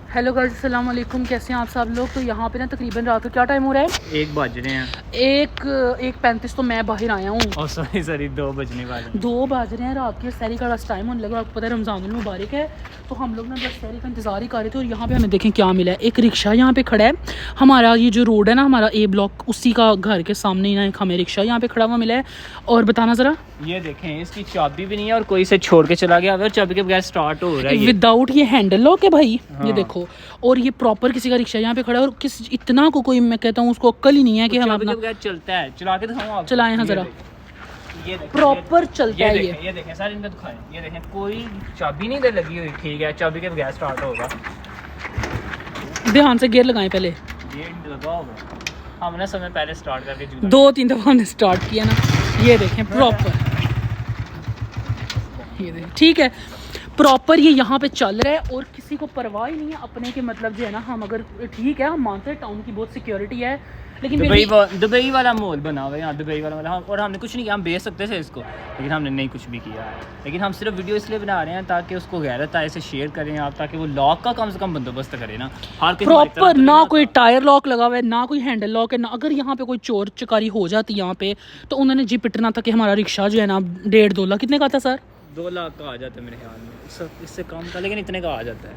Hello guys, अस्सलाम वालेकुम। कैसे हैं आप सब लोग। तो यहाँ पे ना तकरीबन रात का क्या टाइम हो रहा है? 1 बज रहे हैं। 1:35 तो मैं बाहर आया हूँ। और सॉरी 2 बजने वाले 2 बज रहे हैं रात के। सहरी का बस टाइम होने लगा। आपको पता है रमज़ानुल मुबारक है, तो हम लोग ना बस सहरी का इंतज़ार ही कर रहे थे। और यहाँ पे हमें देखें क्या मिला है। एक रिक्शा यहाँ पे खड़ा है। हमारा ये जो रोड है ना, हमारा ए ब्लॉक, उसी का घर के सामने ही ना एक हमें रिक्शा यहाँ पे खड़ा हुआ मिला है। और बताना ज़रा, ये देखें, इसकी चाबी भी नहीं है और कोई इसे छोड़ के चला गया और चाबी के बगैर स्टार्ट हो रहा है विदाउट ये हैंडल लॉक है भाई। हाँ। ये देखो, और ये प्रॉपर किसी का रिक्शा यहाँ पे खड़ा है। और किस इतना को कोई, मैं कहता हूँ उसको अक्ल ही नहीं है कि हम अपना चलता है। चला के दिखाऊं आपको? चलाएं हाँ ज़रा। ये देखें, प्रॉपर चलता है ये देखें सर, इनका दिखाएं। ये देखें, कोई चाबी नहीं दे लगी हुई। ठीक है, चाबी के बगैर स्टार्ट होगा। ध्यान से गियर लगाएं पहले। ये लगा होगा। हमने समय पहले स्टार्ट करके 2-3 दफ़ा हमने स्टार्ट किया ना। ये देखें प्रॉपर, ये देखें ठीक है, प्रॉपर ये यहाँ पे चल रहा है और किसी को परवाह ही नहीं है अपने के। मतलब जो है ना, हम अगर ठीक है, हम मानते हैं टाउन की बहुत सिक्योरिटी है, लेकिन दुबई वाला माहौल बना हुआ है यहाँ। दुबई वाला और हमने कुछ नहीं किया। हम बेच सकते थे इसको, लेकिन हमने नहीं कुछ भी किया है। लेकिन हम सिर्फ वीडियो इसलिए बना रहे हैं ताकि उसको गैरत आए से शेयर करें आप, ताकि वो लॉक का कम से कम बंदोबस्त करें ना। प्रॉपर ना कोई टायर लॉक लगा हुआ है, ना कोई हैंडल लॉक है, ना अगर यहाँ पे कोई चोर चकारी हो जाती यहाँ पे तो उन्होंने जी पिटना था कि हमारा रिक्शा जो है ना 1.5-2 लाख कितने का था सर? 2 लाख का आ जाता है मेरे ख्याल में। इससे कम था, लेकिन इतने का आ जाता है।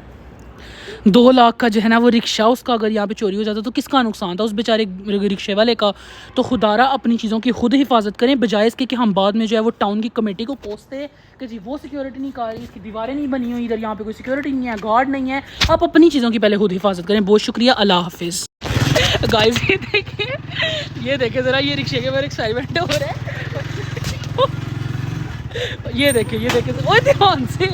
2 लाख का जो है ना वो रिक्शा, उसका अगर यहाँ पे चोरी हो जाता तो किसका नुकसान था? उस बेचारे रिक्शे वाले का। तो खुदारा अपनी चीज़ों की खुद हिफाजत करें, बजाय इसके कि हम बाद में जो है वो टाउन की कमेटी को पोस्टे कि जी वो सिक्योरिटी नहीं कर रही, इसकी दीवारें नहीं बनी हुई, इधर यहाँ पे कोई सिक्योरिटी नहीं है, गार्ड नहीं है। आप अपनी चीज़ों की पहले खुद हिफाजत करें। बहुत शुक्रिया, अल्लाह हाफिज़। गाइस ये देखिए ज़रा, ये रिक्शे के बारे एक्साइटमेंट हो रहा है। ये देखिए ओए ध्यान से,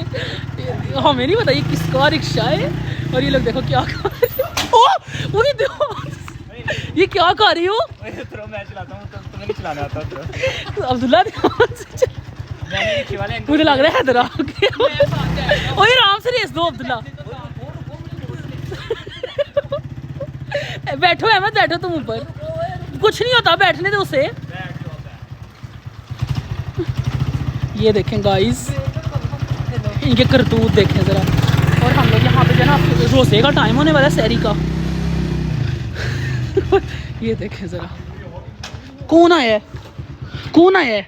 हमें नहीं पता ये किसका रिक्शा है। और ये लोग देखो क्या कर रहे हो। ओ ये देखो, ये क्या कर रही हो? मैं चलाता हूँ, तुम्हें नहीं चलाना आता। अब्दुल्ला ध्यान से चल। मुझे लग रहा है हैदरा। ओए आराम से रेस दो अब्दुल्ला। बैठो अहमद, बैठो तुम ऊपर, कुछ नहीं होता, बैठने दो उसे। ये देखें गाइस, इनके करतूत देखें ज़रा। और हम लोग यहाँ पे जो है ना, रोज़े का टाइम होने वाला है सहरी का। ये देखें ज़रा, कौन आया है?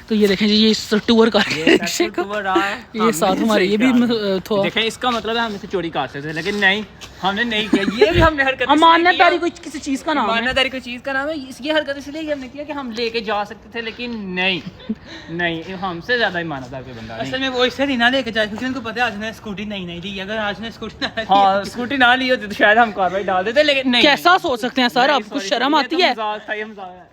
तो ये देखें जी, ये इस टूर का रिक्शे का ये साथ हमारे ये भी देखें। इसका मतलब है हम इसे चोरी कर सकते थे, लेकिन नहीं, हमने नहीं किया। ये भी हमने हरकत अमानतदारी कोई किसी चीज़ का नाम है। अमानतदारी कोई चीज़ का नाम है। ये हरकत इसलिए हमने किया कि हम लेके जा सकते थे, लेकिन नहीं, हमसे ज़्यादा ईमानदार कोई बंदा नहीं। असल में वो इससे नहीं ना लेके जाए, क्योंकि उनको पता है आज ने स्कूटी नहीं ली। अगर आज ने स्कूटी ना ली होती तो शायद हम कार्रवाई डाल देते, लेकिन नहीं। कैसा सोच सकते हैं सर, आपको शर्म आती है?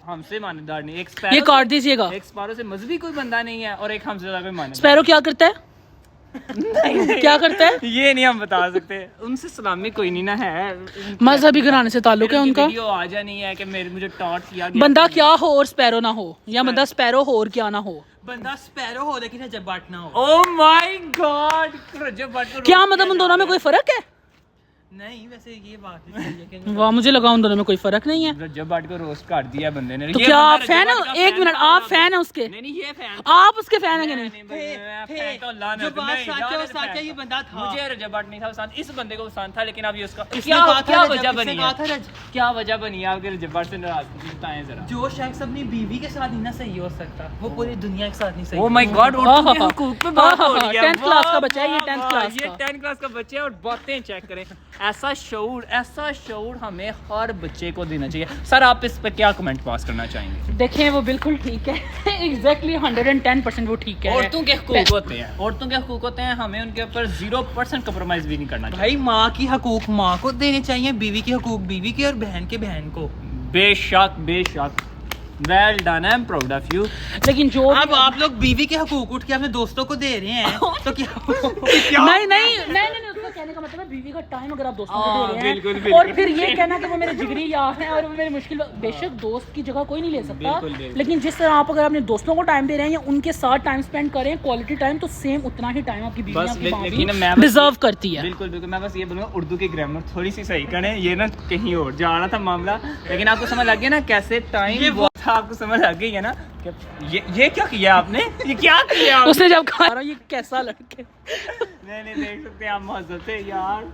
हमसे ईमानदार नहीं। ये काट दीजिएगा। एक स्पैरो से मजहबी कोई बंदा नहीं है और एक हमसे ज़्यादा कोई ईमानदार। स्पैरो क्या करता है? क्या करता है ये नहीं हम बता सकते। उनसे सलामी कोई नहीं ना है। मजहबी घराने से ताल्लुक है उनका। वीडियो आ जा नहीं है कि मुझे टॉन्ट किया गया। बंदा क्या हो और स्पैरो ना हो, या बंदा स्पैरो हो और क्या ना हो। बंदा स्पैरो हो लेकिन रजब भट्ट ना हो। ओह माय गॉड, रजब भट्ट क्या मतलब उन दोनों में कोई फर्क है? नहीं, वैसे ये बात नहीं है। वाह, मुझे लगा उन दोनों में कोई फर्क नहीं है। रजब भट्ट को रोस्ट कर दिया बंदे ने। तो क्या आप फैन है? एक मिनट, आप फैन है उसके? नहीं, ये फैन। आप उसके फैन है कि नहीं? जो बात सच है, ये बंदा था। मुझे रजब भट्ट नहीं था पसंद, इस बंदे को पसंद था। लेकिन अब ये उसका क्या वजह बनी है? क्या वजह बनी है आपके रजब भट्ट से नाराजगी? बताएं जरा। जो शख्स अपनी बीवी के साथ ही ना सही हो सकता, वो पूरी दुनिया के साथ नहीं सही। ओह माय गॉड, हुकूक पे बात हो रही है। 10th क्लास का बच्चा है ये, 10th क्लास ये का। 10th क्लास का बच्चा है। और बातें चेक करें। ऐसा शऊर हमें हर बच्चे को देना चाहिए। सर, आप इस पर क्या कमेंट पास करना चाहेंगे? देखें, वो बिल्कुल ठीक है। एग्जैक्टली 110% वो ठीक है। औरतों के हुकूक होते हैं, हमें उनके ऊपर 0% कंप्रोमाइज भी नहीं करना चाहिए। भाई, माँ की हकूक माँ को देने चाहिए, बीवी की हकूक बीवी की, और बहन के बहन को। बेशक। Well done, I am proud of you. लेकिन जो अब आप लोग बीवी के हकूक उठ के अपने दोस्तों को दे रहे हैं तो क्या? नहीं, उसका कहने का मतलब है बीवी का टाइम अगर आप दोस्तों को दे रहे हैं। बिल्कुल। और फिर ये कहना कि वो मेरे जिगरी यार हैं और वो मेरी मुश्किल। बेशक दोस्त की जगह कोई नहीं ले सकता, लेकिन जिस तरह आप अगर अपने दोस्तों को टाइम दे रहे हैं या उनके साथ टाइम स्पेंड करें, क्वालिटी टाइम, तो सेम उतना ही टाइम आपकी बीवी डिजर्व करती है। बिल्कुल। मैं बस ये बोलूँगा, उर्दू की ग्रामर थोड़ी सी सही करें। ये ना कहीं और जा रहा था मामला, लेकिन आपको समझ लग गया ना कैसे टाइम अच्छा आपको समझ आ गई है ना कि ये क्या किया आपने, ये क्या किया आपने? उसने जब कहा ये कैसा लड़के नहीं देख सकते आप मौजूद थे यार।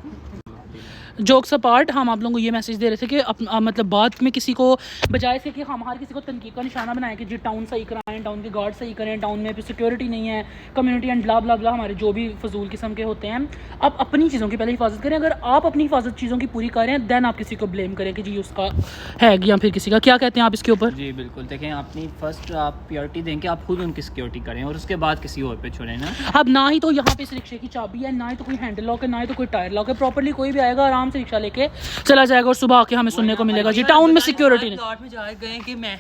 जोक्स अपार्ट, हम आप लोगों को ये मैसेज दे रहे थे कि मतलब बात में किसी को बजाय से कि हम हर किसी को तनकीद का निशाना बनाएं कि जी टाउन सही कराएं, टाउन के गार्ड सही करें, टाउन में भी सिक्योरिटी नहीं है, कम्युनिटी एंड ब्ला ब्ला ब्ला, हमारे जो भी फजूल किस्म के होते हैं। आप अपनी चीज़ों की पहले हिफाजत करें। अगर आप अपनी हिफाजत चीज़ों की पूरी करें दैन आप किसी को ब्लेम करें कि जी उसका है या फिर किसी का। क्या कहते हैं आप इसके ऊपर? जी बिल्कुल, देखें अपनी फर्स्ट आप प्रायोरिटी दें कि आप खुद उनकी सिक्योरिटी करें और उसके बाद किसी और पे छोड़ें ना। अब ना ही तो यहाँ पे इस रिक्शे की चाबी है, ना ही तो कोई हैंडल लॉक है, ना ही तो कोई टायर लॉक है। प्रॉपर्ली कोई भी आएगा आराम से रिक्शा लेके चला जाएगा और सुबह आके हमें सुनने को मिलेगा जी टाउन में सिक्योरिटी नहीं। प्लॉट में जा गए कि मैं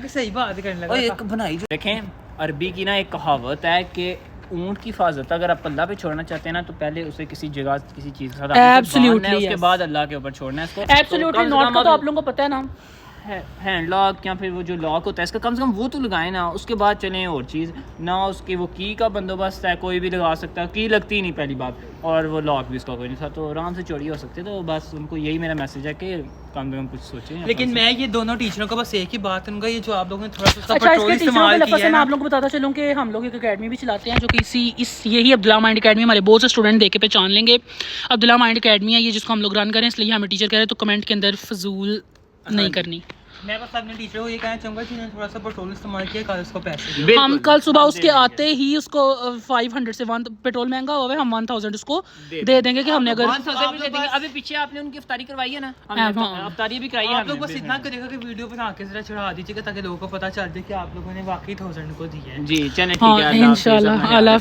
सही बात करने लगा। एक बनाई जो देखें, अरबी की ना एक कहावत है कि ऊंट की हिफाजत अगर आप अल्लाह पे छोड़ना चाहते हैं ना तो पहले उसे किसी जगह किसी चीज़ के साथ Absolutely, उसके yes. बाद अल्लाह के ऊपर छोड़ना है इसको। एब्सोल्युटली नॉट का तो आप लोगों को पता है ना, हैंड लॉक या फिर वो जो लॉक होता है इसका कम से कम वो तो लगाए ना, उसके बाद चलें और चीज़ ना। उसकी वो की का बंदोबस्त है, कोई भी लगा सकता है, की लगती ही नहीं पहली बात, और वो लॉक भी उसका कोई नहीं था, तो आराम से चोरी हो सकती है। तो बस उनको यही मेरा मैसेज है कि कम से कम कुछ सोचें। लेकिन मैं ये दोनों टीचरों को बस एक ही बात करूंगा, ये जो आप लोगों ने थोड़ा सा अच्छा पेट्रोल इसके टीचरों इस्तेमाल के किया लफ्ज़ है मैं ना, आप लोगों को बताता चलूँ कि हम लोग एक अकेडमी भी चलाते हैं जो कि यही अब्दुल्ला माइंड अकेडमी, हमारे बहुत से स्टूडेंट देख के पहचान लेंगे। अब्दुल्ला माइंड अकेडमी है ये, जिसको हम लोग रन करें, इसलिए हमें टीचर कह रहे हैं तो कमेंट के अंदर फजूल नहीं करनी। मैं बस अपने टीचर को ये कहना चाहूँगा कि उन्होंने थोड़ा सा पेट्रोल इस्तेमाल किया, कल उसको पैसे दिए। हम कल सुबह उसके आते ही उसको 500 से 1 पेट्रोल महंगा हुआ है, हम 1000 उसको दे देंगे कि हमने अगर अभी पीछे आपने उनकी इफ्तारी करवाई है ना, हमने इफ्तारी भी कराई है। आप लोग बस इतना करेगा कि वीडियो बना के जरा चढ़ा दीजिएगा ताकि लोगों को पता चल जाए कि आप लोगों ने वाकई 1000 को दी है। जी चलें ठीक है, इंशाल्लाह।